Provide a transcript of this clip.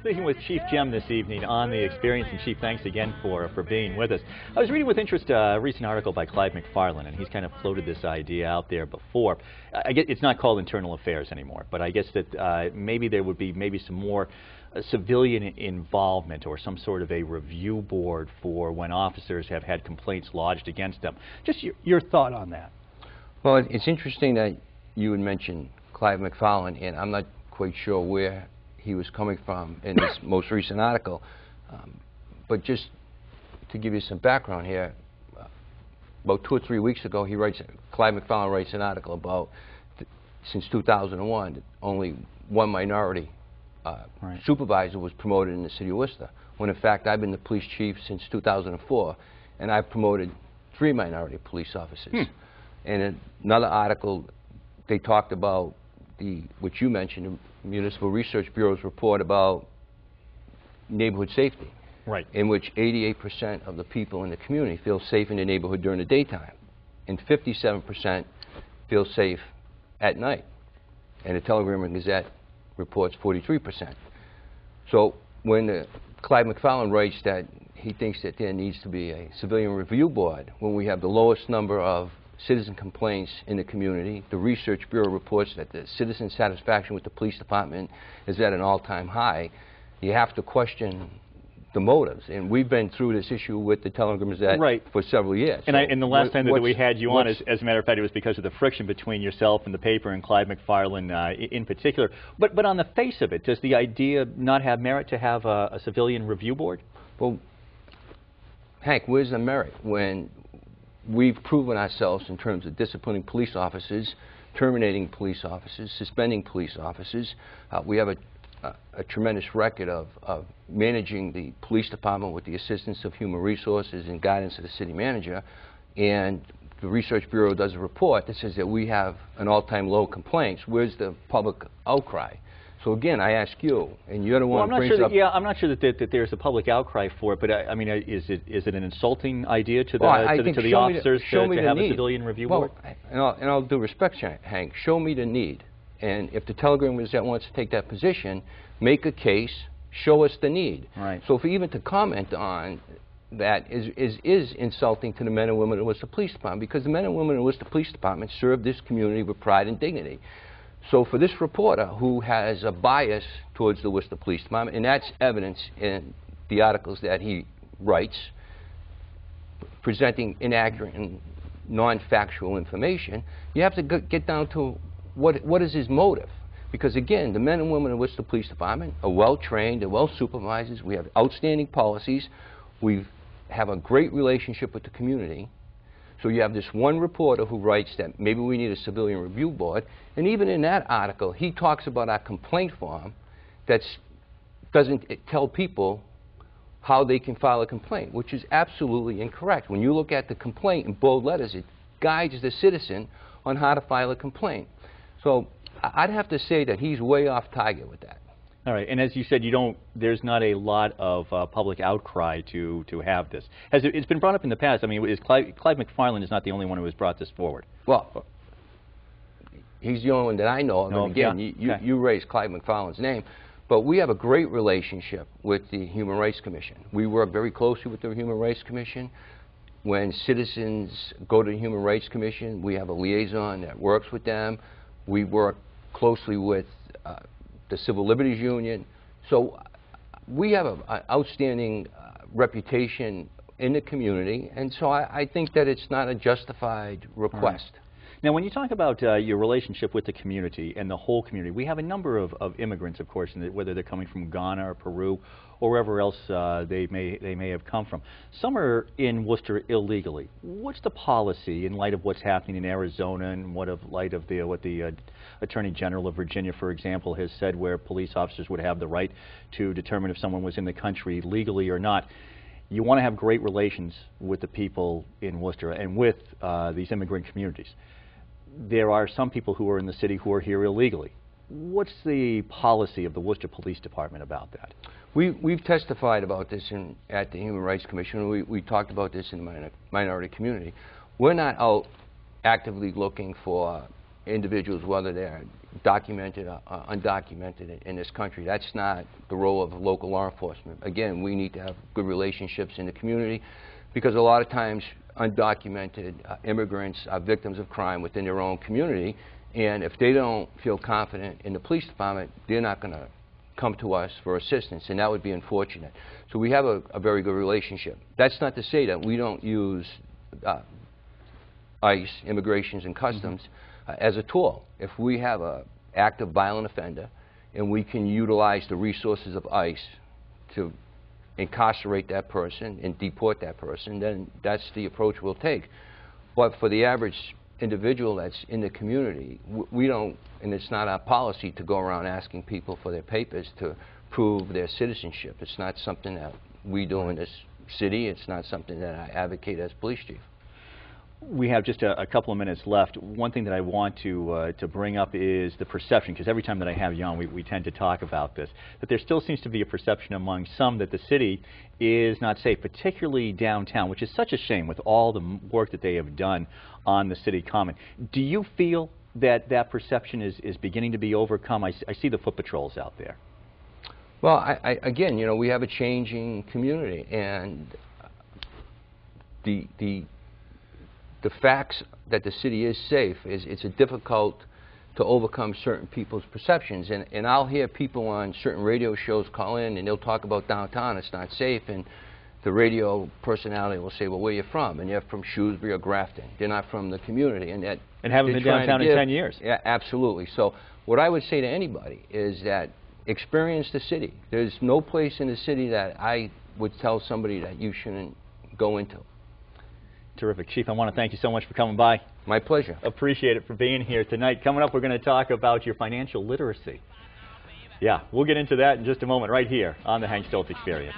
speaking with Chief Gemme this evening on The Experience, and Chief, thanks again for being with us. I was reading with interest a recent article by Clyde McFarland, and he's kind of floated this idea out there before. I guess it's not called internal affairs anymore, but I guess that maybe there would be some more civilian involvement or some sort of a review board for when officers have had complaints lodged against them. Just your thought on that. Well, it's interesting that you would mention Clyde McFarland, and I'm not quite sure where he was coming from in this most recent article. But just to give you some background here, about 2 or 3 weeks ago, Clyde McFarland writes an article about since 2001, only one minority supervisor was promoted in the city of Worcester, when in fact I've been the police chief since 2004, and I've promoted 3 minority police officers. And in another article, they talked about what you mentioned, the Municipal Research Bureau's report about neighborhood safety, in which 88% of the people in the community feel safe in the neighborhood during the daytime, and 57% feel safe at night. And the Telegram and Gazette reports 43%. So when Clyde McFarland writes that he thinks that there needs to be a civilian review board, when we have the lowest number of citizen complaints in the community, the Research Bureau reports that the citizen satisfaction with the police department is at an all-time high, you have to question the motives. And we've been through this issue with the Telegram Gazette for several years. And the last time that we had you on, as a matter of fact, it was because of the friction between yourself and the paper and Clyde McFarland in particular. But on the face of it, does the idea not have merit to have a civilian review board? Well, Hank, where's the merit when we've proven ourselves in terms of disciplining police officers, terminating police officers, suspending police officers? We have a tremendous record of managing the police department with the assistance of human resources and guidance of the city manager. And the Research Bureau does a report that says that we have an all-time low complaints. Where's the public outcry? So again, I ask you, and you're the one who brings up... I'm not sure that there's a public outcry for it, but I mean, is it an insulting idea to the officers to have a civilian review board? In all due respect, Hank, show me the need. And if the Telegram Gazette wants to take that position, make a case, show us the need. So for even to comment on that is insulting to the men and women of the Worcester Police Department, because the men and women of the Worcester Police Department serve this community with pride and dignity. So for this reporter who has a bias towards the Worcester Police Department, and that's evidence in the articles that he writes, presenting inaccurate and non-factual information, you have to get down to what is his motive. Because again, the men and women of the Worcester Police Department are well-trained, they're well-supervised, we have outstanding policies, we have a great relationship with the community. So you have this one reporter who writes that maybe we need a civilian review board, and even in that article, he talks about our complaint form that doesn't tell people how they can file a complaint, which is absolutely incorrect. When you look at the complaint in bold letters, it guides the citizen on how to file a complaint. So I'd have to say that he's way off target with that. All right, and as you said, there's not a lot of public outcry to have this. It's been brought up in the past. I mean, Clyde McFarland is not the only one who has brought this forward. Well, he's the only one that I know of. And again, you raised Clyde McFarland's name, but we have a great relationship with the Human Rights Commission. We work very closely with the Human Rights Commission. When citizens go to the Human Rights Commission, we have a liaison that works with them. We work closely with the Civil Liberties Union. So we have an outstanding reputation in the community, and so I think that it's not a justified request. Now, when you talk about your relationship with the community and the whole community, we have a number of immigrants, of course, whether they're coming from Ghana or Peru or wherever else they may have come from. Some are in Worcester illegally. What's the policy in light of what's happening in Arizona and what the Attorney General of Virginia, for example, has said, where police officers would have the right to determine if someone was in the country legally or not? You want to have great relations with the people in Worcester and with these immigrant communities. There are some people who are in the city who are here illegally. What's the policy of the Worcester Police Department about that? We've testified about this at the Human Rights Commission. We talked about this in the minority community. We're not out actively looking for individuals, whether they're documented or undocumented in this country. That's not the role of local law enforcement. Again, we need to have good relationships in the community, because a lot of times undocumented immigrants are victims of crime within their own community, and if they don't feel confident in the police department, they're not going to come to us for assistance, and that would be unfortunate. So we have a very good relationship. That's not to say that we don't use ICE, Immigrations and Customs, as a tool. If we have an active violent offender and we can utilize the resources of ICE to incarcerate that person and deport that person, then that's the approach we'll take. But for the average individual that's in the community, we don't, and it's not our policy to go around asking people for their papers to prove their citizenship. It's not something that we do in this city. It's not something that I advocate as police chief. We have just a couple of minutes left. One thing that I want to bring up is the perception, because every time that I have you on, we tend to talk about this, that there still seems to be a perception among some that the city is not safe, particularly downtown, which is such a shame with all the work that they have done on the city common. Do you feel that that perception is beginning to be overcome? I see the foot patrols out there. Well, again, you know, we have a changing community, and the facts that the city is safe it's difficult to overcome certain people's perceptions, and I'll hear people on certain radio shows call in and they'll talk about downtown, it's not safe, and the radio personality will say, well, where are you from? And you're from Shrewsbury or Grafton. They're not from the community, and haven't been downtown in 10 years. Yeah, absolutely. So what I would say to anybody is that experience the city. There's no place in the city that I would tell somebody that you shouldn't go into. Terrific. Chief, I want to thank you so much for coming by. My pleasure. Appreciate it for being here tonight. Coming up, we're going to talk about your financial literacy. Yeah, we'll get into that in just a moment right here on the Hank Stolz Experience.